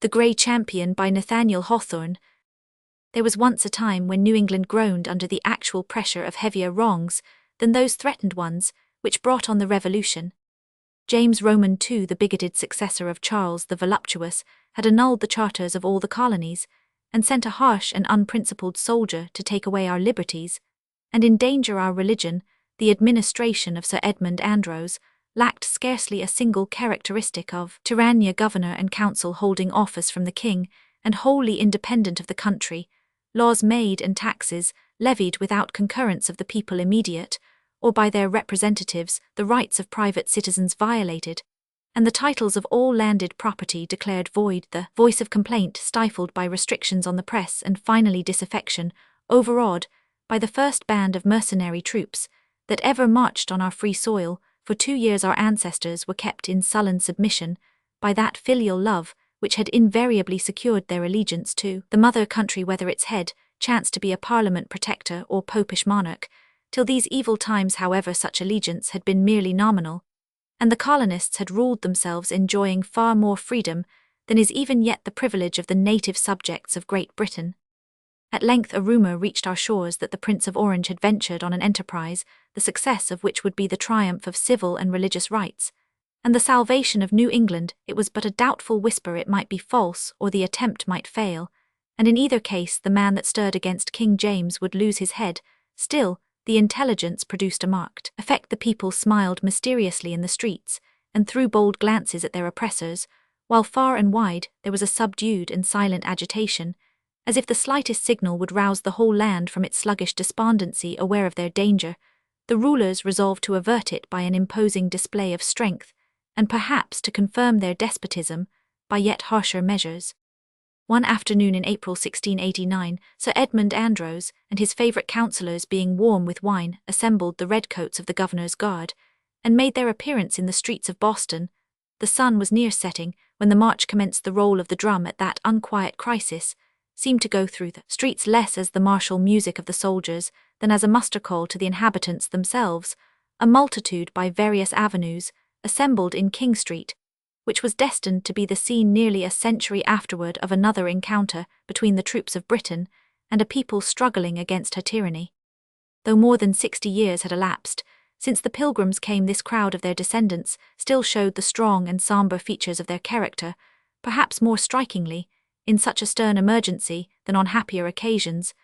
The Grey Champion by Nathaniel Hawthorne. There was once a time when New England groaned under the actual pressure of heavier wrongs than those threatened ones which brought on the Revolution. James Roman II, the bigoted successor of Charles the Voluptuous, had annulled the charters of all the colonies, and sent a harsh and unprincipled soldier to take away our liberties, and endanger our religion. The administration of Sir Edmund Andros lacked scarcely a single characteristic of tyranny, governor and council holding office from the king, and wholly independent of the country, laws made and taxes levied without concurrence of the people immediate, or by their representatives, the rights of private citizens violated, and the titles of all landed property declared void, the voice of complaint stifled by restrictions on the press, and finally disaffection overawed by the first band of mercenary troops that ever marched on our free soil. For 2 years our ancestors were kept in sullen submission by that filial love which had invariably secured their allegiance to the mother country, whether its head chanced to be a parliament protector or popish monarch. Till these evil times, however, such allegiance had been merely nominal, and the colonists had ruled themselves, enjoying far more freedom than is even yet the privilege of the native subjects of Great Britain. At length a rumour reached our shores that the Prince of Orange had ventured on an enterprise, the success of which would be the triumph of civil and religious rights, and the salvation of New England. It was but a doubtful whisper; it might be false, or the attempt might fail, and in either case the man that stirred against King James would lose his head. Still, the intelligence produced a marked effect. The people smiled mysteriously in the streets, and threw bold glances at their oppressors, while far and wide there was a subdued and silent agitation, as if the slightest signal would rouse the whole land from its sluggish despondency. Aware of their danger, the rulers resolved to avert it by an imposing display of strength, and perhaps to confirm their despotism by yet harsher measures. One afternoon in April 1689, Sir Edmund Andros and his favourite councillors, being warm with wine, assembled the redcoats of the governor's guard, and made their appearance in the streets of Boston. The sun was near setting when the march commenced. The roll of the drum at that unquiet crisis seemed to go through the streets less as the martial music of the soldiers than as a muster call to the inhabitants themselves. A multitude by various avenues assembled in King Street, which was destined to be the scene nearly a century afterward of another encounter between the troops of Britain and a people struggling against her tyranny. Though more than 60 years had elapsed since the Pilgrims came, this crowd of their descendants still showed the strong and sombre features of their character, perhaps more strikingly, in such a stern emergency than on happier occasions.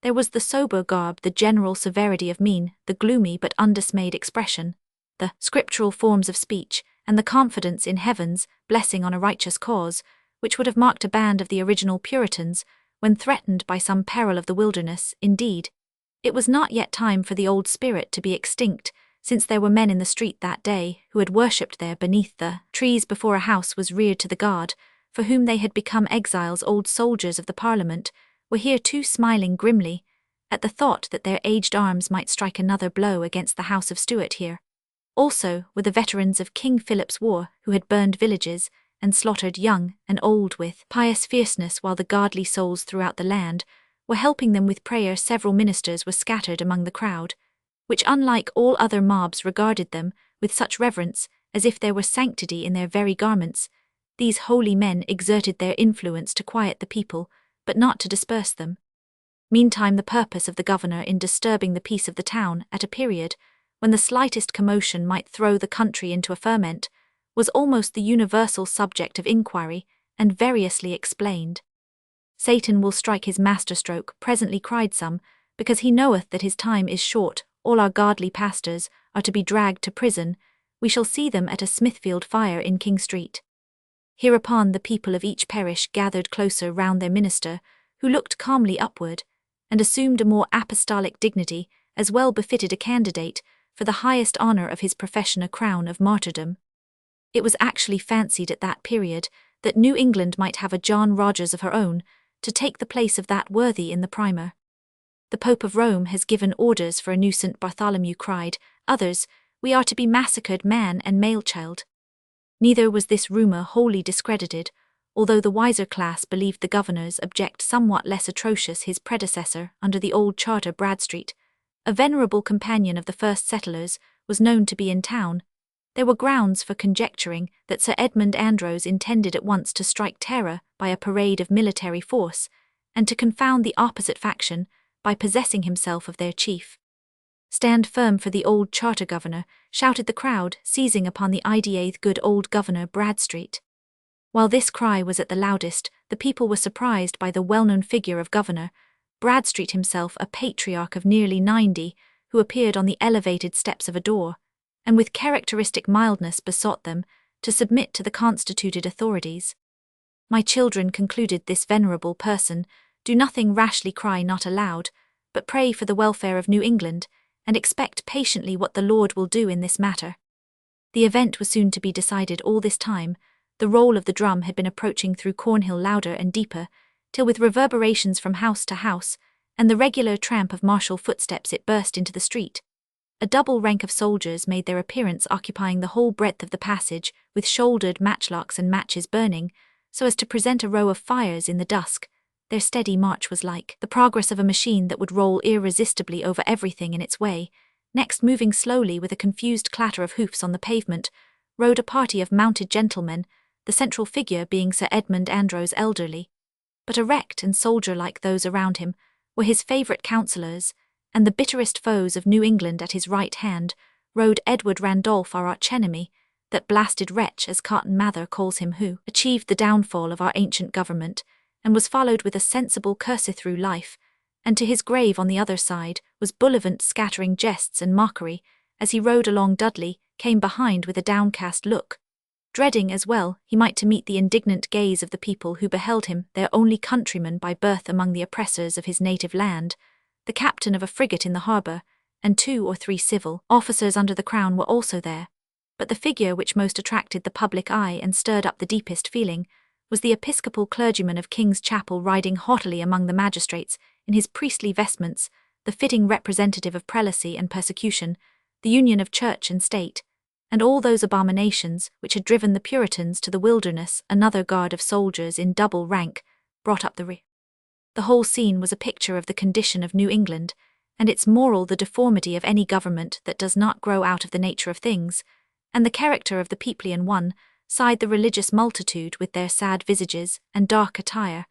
There was the sober garb, the general severity of mien, the gloomy but undismayed expression, the scriptural forms of speech, and the confidence in heaven's blessing on a righteous cause, which would have marked a band of the original Puritans when threatened by some peril of the wilderness. Indeed, it was not yet time for the old spirit to be extinct, since there were men in the street that day who had worshipped there beneath the trees before a house was reared to the God, for whom they had become exiles. Old soldiers of the Parliament were here too, smiling grimly at the thought that their aged arms might strike another blow against the House of Stuart. Here also were the veterans of King Philip's War, who had burned villages and slaughtered young and old with pious fierceness, while the godly souls throughout the land were helping them with prayer. Several ministers were scattered among the crowd, which, unlike all other mobs, regarded them with such reverence as if there were sanctity in their very garments. These holy men exerted their influence to quiet the people, but not to disperse them. Meantime, the purpose of the governor in disturbing the peace of the town at a period when the slightest commotion might throw the country into a ferment was almost the universal subject of inquiry, and variously explained. Satan will strike his masterstroke, presently cried some, because he knoweth that his time is short. All our godly pastors are to be dragged to prison. We shall see them at a Smithfield fire in King Street. Hereupon the people of each parish gathered closer round their minister, who looked calmly upward, and assumed a more apostolic dignity, as well befitted a candidate for the highest honour of his profession, a crown of martyrdom. It was actually fancied at that period that New England might have a John Rogers of her own, to take the place of that worthy in the primer. The Pope of Rome has given orders for a new St. Bartholomew, cried others. We are to be massacred, man and male child. Neither was this rumour wholly discredited, although the wiser class believed the governor's object somewhat less atrocious. His predecessor under the old charter, Bradstreet, a venerable companion of the first settlers, was known to be in town. There were grounds for conjecturing that Sir Edmund Andros intended at once to strike terror by a parade of military force, and to confound the opposite faction by possessing himself of their chief. "Stand firm for the old charter governor," shouted the crowd, seizing upon the ideath good old Governor Bradstreet. While this cry was at the loudest, the people were surprised by the well-known figure of Governor Bradstreet himself, a patriarch of nearly 90, who appeared on the elevated steps of a door, and with characteristic mildness besought them to submit to the constituted authorities. "My children," concluded this venerable person, "do nothing rashly, cry not aloud, but pray for the welfare of New England, and expect patiently what the Lord will do in this matter." The event was soon to be decided. All this time, the roll of the drum had been approaching through Cornhill louder and deeper, till with reverberations from house to house, and the regular tramp of martial footsteps, it burst into the street. A double rank of soldiers made their appearance, occupying the whole breadth of the passage, with shouldered matchlocks and matches burning, so as to present a row of fires in the dusk. Their steady march was like the progress of a machine that would roll irresistibly over everything in its way. Next, moving slowly with a confused clatter of hoofs on the pavement, rode a party of mounted gentlemen, the central figure being Sir Edmund Andros elderly. But erect and soldier-like, those around him were his favourite counsellors, and the bitterest foes of New England at his right hand rode Edward Randolph, our archenemy, that blasted wretch, as Cotton Mather calls him, who achieved the downfall of our ancient government, and was followed with a sensible curse through life, and to his grave on the other side was Bullivant, scattering jests and mockery, as he rode along. Dudley came behind with a downcast look, dreading as well he might to meet the indignant gaze of the people who beheld him, their only countryman by birth among the oppressors of his native land. The captain of a frigate in the harbour, and 2 or 3 civil officers under the crown were also there, but the figure which most attracted the public eye and stirred up the deepest feeling was the episcopal clergyman of King's Chapel, riding haughtily among the magistrates in his priestly vestments, the fitting representative of prelacy and persecution, the union of church and state, and all those abominations which had driven the Puritans to the wilderness. Another guard of soldiers in double rank brought up the rear. The whole scene was a picture of the condition of New England, and its moral, the deformity of any government that does not grow out of the nature of things, and the character of the people. On one side the religious multitude with their sad visages and dark attire,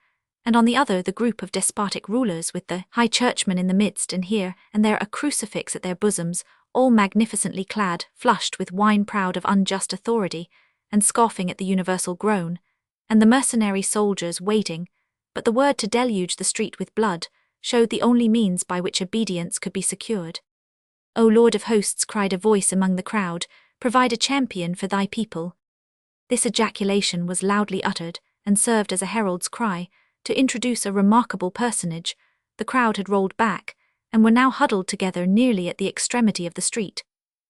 and on the other the group of despotic rulers with the high churchman in the midst, and here and there a crucifix at their bosoms, all magnificently clad, flushed with wine, proud of unjust authority, and scoffing at the universal groan, and the mercenary soldiers waiting. But the word to deluge the street with blood showed the only means by which obedience could be secured. "O Lord of hosts," cried a voice among the crowd, "provide a champion for thy people." This ejaculation was loudly uttered, and served as a herald's cry to introduce a remarkable personage. The crowd had rolled back, and were now huddled together nearly at the extremity of the street,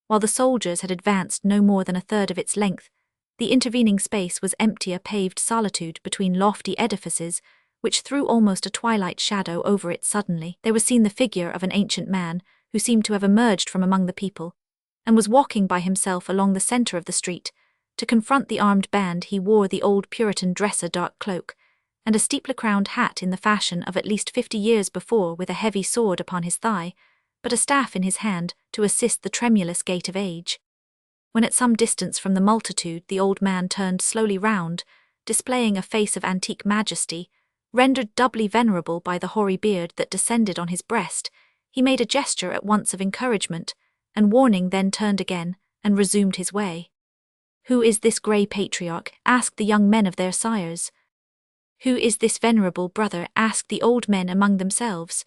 while the soldiers had advanced no more than a third of its length. The intervening space was empty, a paved solitude between lofty edifices, which threw almost a twilight shadow over it. Suddenly there was seen the figure of an ancient man, who seemed to have emerged from among the people, and was walking by himself along the centre of the street. To confront the armed band he wore the old Puritan dress, a dark cloak, and a steeple-crowned hat in the fashion of at least 50 years before, with a heavy sword upon his thigh, but a staff in his hand to assist the tremulous gait of age. When at some distance from the multitude, the old man turned slowly round, displaying a face of antique majesty, rendered doubly venerable by the hoary beard that descended on his breast. He made a gesture at once of encouragement and warning, then turned again and resumed his way. "Who is this grey patriarch?" asked the young men of their sires. "Who is this venerable brother?" asked the old men among themselves.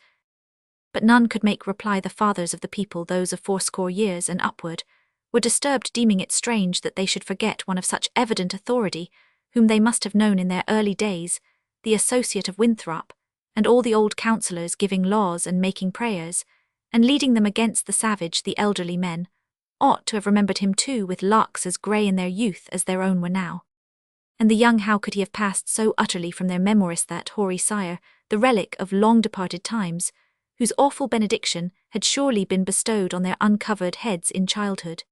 But none could make reply. The fathers of the people, those of 80 years and upward, were disturbed, deeming it strange that they should forget one of such evident authority, whom they must have known in their early days, the associate of Winthrop, and all the old counsellors, giving laws and making prayers, and leading them against the savage. The elderly men ought to have remembered him too, with locks as grey in their youth as their own were now. And the young, how could he have passed so utterly from their memories, that hoary sire, the relic of long-departed times, whose awful benediction had surely been bestowed on their uncovered heads in childhood?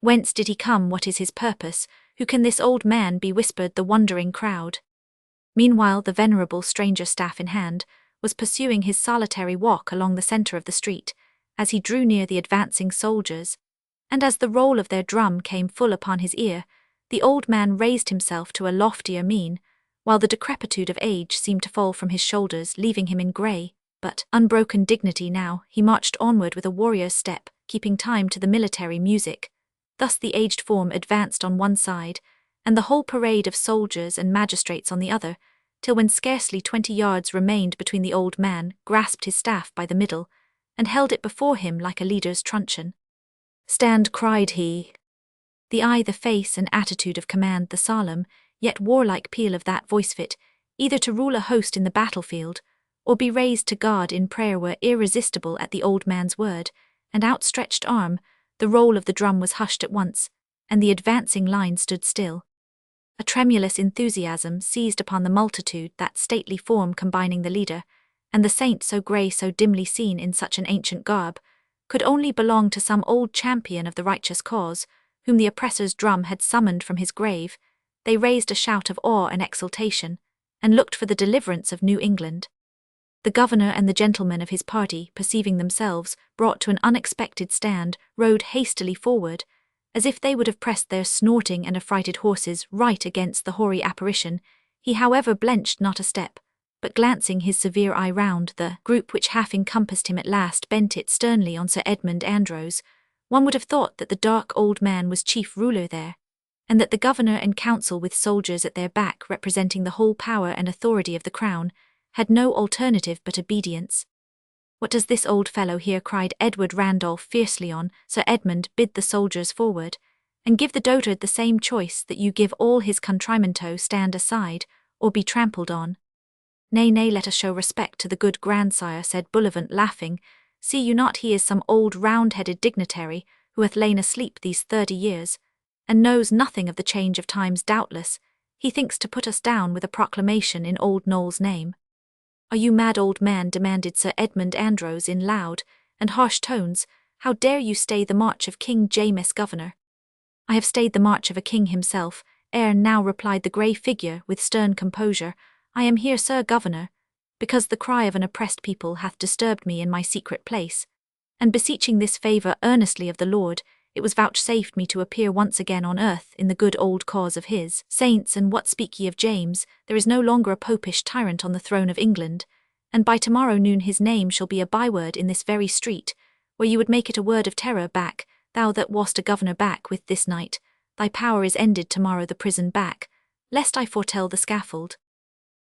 Whence did he come? What is his purpose? Who can this old man be? Whispered the wondering crowd. Meanwhile the venerable stranger, staff in hand, was pursuing his solitary walk along the centre of the street, as he drew near the advancing soldiers, and as the roll of their drum came full upon his ear, the old man raised himself to a loftier mien, while the decrepitude of age seemed to fall from his shoulders, leaving him in grey, but unbroken dignity now. He marched onward with a warrior's step, keeping time to the military music. Thus the aged form advanced on one side, and the whole parade of soldiers and magistrates on the other, till when scarcely 20 yards remained between, the old man grasped his staff by the middle, and held it before him like a leader's truncheon. "Stand," cried he. The eye, the face and attitude of command, the solemn, yet warlike peal of that voice fit, either to rule a host in the battlefield, or be raised to God in prayer, were irresistible at the old man's word and outstretched arm. The roll of the drum was hushed at once, and the advancing line stood still. A tremulous enthusiasm seized upon the multitude, that stately form combining the leader, and the saint so grey, so dimly seen in such an ancient garb, could only belong to some old champion of the righteous cause, whom the oppressor's drum had summoned from his grave. They raised a shout of awe and exultation, and looked for the deliverance of New England. The governor and the gentlemen of his party, perceiving themselves brought to an unexpected stand, rode hastily forward, as if they would have pressed their snorting and affrighted horses right against the hoary apparition. He however blenched not a step, but glancing his severe eye round the group which half encompassed him, at last bent it sternly on Sir Edmund Andros. One would have thought that the dark old man was chief ruler there, and that the governor and council, with soldiers at their back representing the whole power and authority of the crown, had no alternative but obedience. "What does this old fellow here?" cried Edward Randolph fiercely on. Sir Edmund bid the soldiers forward, and give the dotard the same choice that you give all his countrymen: to stand aside, or be trampled on. "Nay, nay, let us show respect to the good grandsire," said Bullivant, laughing. "See you not he is some old round-headed dignitary, who hath lain asleep these 30 years, and knows nothing of the change of times? Doubtless he thinks to put us down with a proclamation in old Noll's name." "Are you mad, old man?" demanded Sir Edmund Andros in loud and harsh tones. "How dare you stay the march of King James, governor?" "I have stayed the march of a king himself, ere now," replied the grey figure with stern composure. "I am here, Sir Governor, because the cry of an oppressed people hath disturbed me in my secret place, and beseeching this favour earnestly of the Lord, it was vouchsafed me to appear once again on earth in the good old cause of his saints. And what speak ye of James? There is no longer a popish tyrant on the throne of England, and by tomorrow noon his name shall be a byword in this very street, where you would make it a word of terror. Back, thou that wast a governor, back with this night. Thy power is ended tomorrow, the prison back, lest I foretell the scaffold."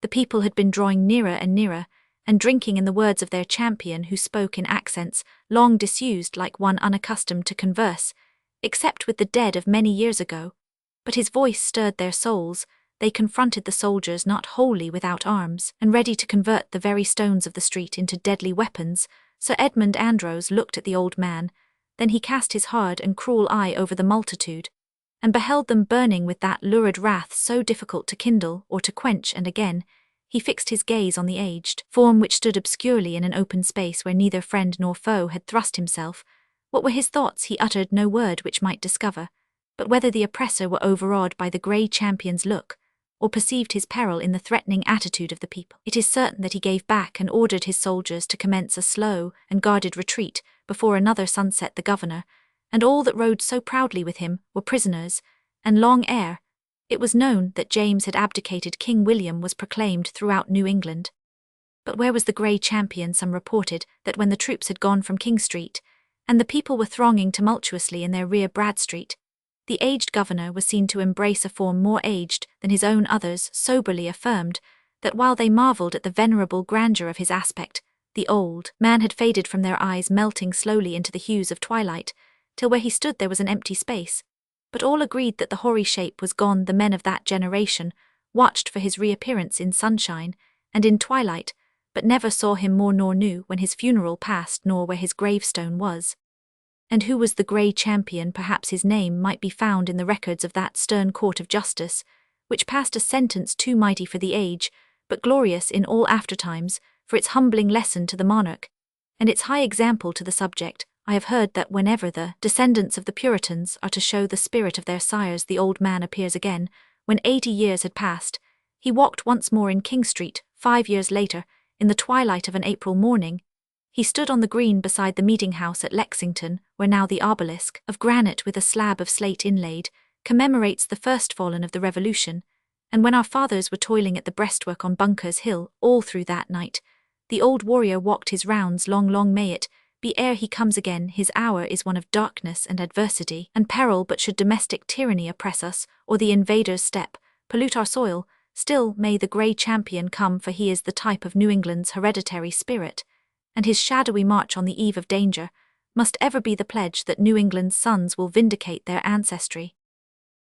The people had been drawing nearer and nearer, and drinking in the words of their champion, who spoke in accents long disused, like one unaccustomed to converse, except with the dead of many years ago. But his voice stirred their souls. They confronted the soldiers not wholly without arms, and ready to convert the very stones of the street into deadly weapons. Sir Edmund Andros looked at the old man, then he cast his hard and cruel eye over the multitude, and beheld them burning with that lurid wrath so difficult to kindle or to quench, and again he fixed his gaze on the aged form which stood obscurely in an open space where neither friend nor foe had thrust himself. What were his thoughts he uttered no word which might discover, but whether the oppressor were overawed by the grey champion's look, or perceived his peril in the threatening attitude of the people. It is certain that he gave back and ordered his soldiers to commence a slow and guarded retreat before another sunset. The governor, and all that rode so proudly with him, were prisoners, and long ere it was known that James had abdicated, King William was proclaimed throughout New England. But where was the grey champion? Some reported that when the troops had gone from King Street, and the people were thronging tumultuously in their rear, Bradstreet, the aged governor was seen to embrace a form more aged than his own. Others soberly affirmed that while they marvelled at the venerable grandeur of his aspect, the old man had faded from their eyes, melting slowly into the hues of twilight, till where he stood there was an empty space. But all agreed that the hoary shape was gone. The men of that generation watched for his reappearance in sunshine and in twilight, but never saw him more, nor knew when his funeral passed, nor where his gravestone was. And who was the grey champion? Perhaps his name might be found in the records of that stern court of justice, which passed a sentence too mighty for the age, but glorious in all aftertimes, for its humbling lesson to the monarch, and its high example to the subject. I have heard that whenever the descendants of the Puritans are to show the spirit of their sires, the old man appears again. When 80 years had passed, he walked once more in King Street. 5 years later, in the twilight of an April morning, he stood on the green beside the meeting-house at Lexington, where now the obelisk of granite with a slab of slate inlaid commemorates the first fallen of the Revolution, And when our fathers were toiling at the breastwork on Bunker's Hill all through that night, the old warrior walked his rounds, long, long may it be ere he comes again. His hour is one of darkness and adversity and peril, but should domestic tyranny oppress us, or the invader's step pollute our soil, still may the grey champion come, for he is the type of New England's hereditary spirit, and his shadowy march on the eve of danger must ever be the pledge that New England's sons will vindicate their ancestry.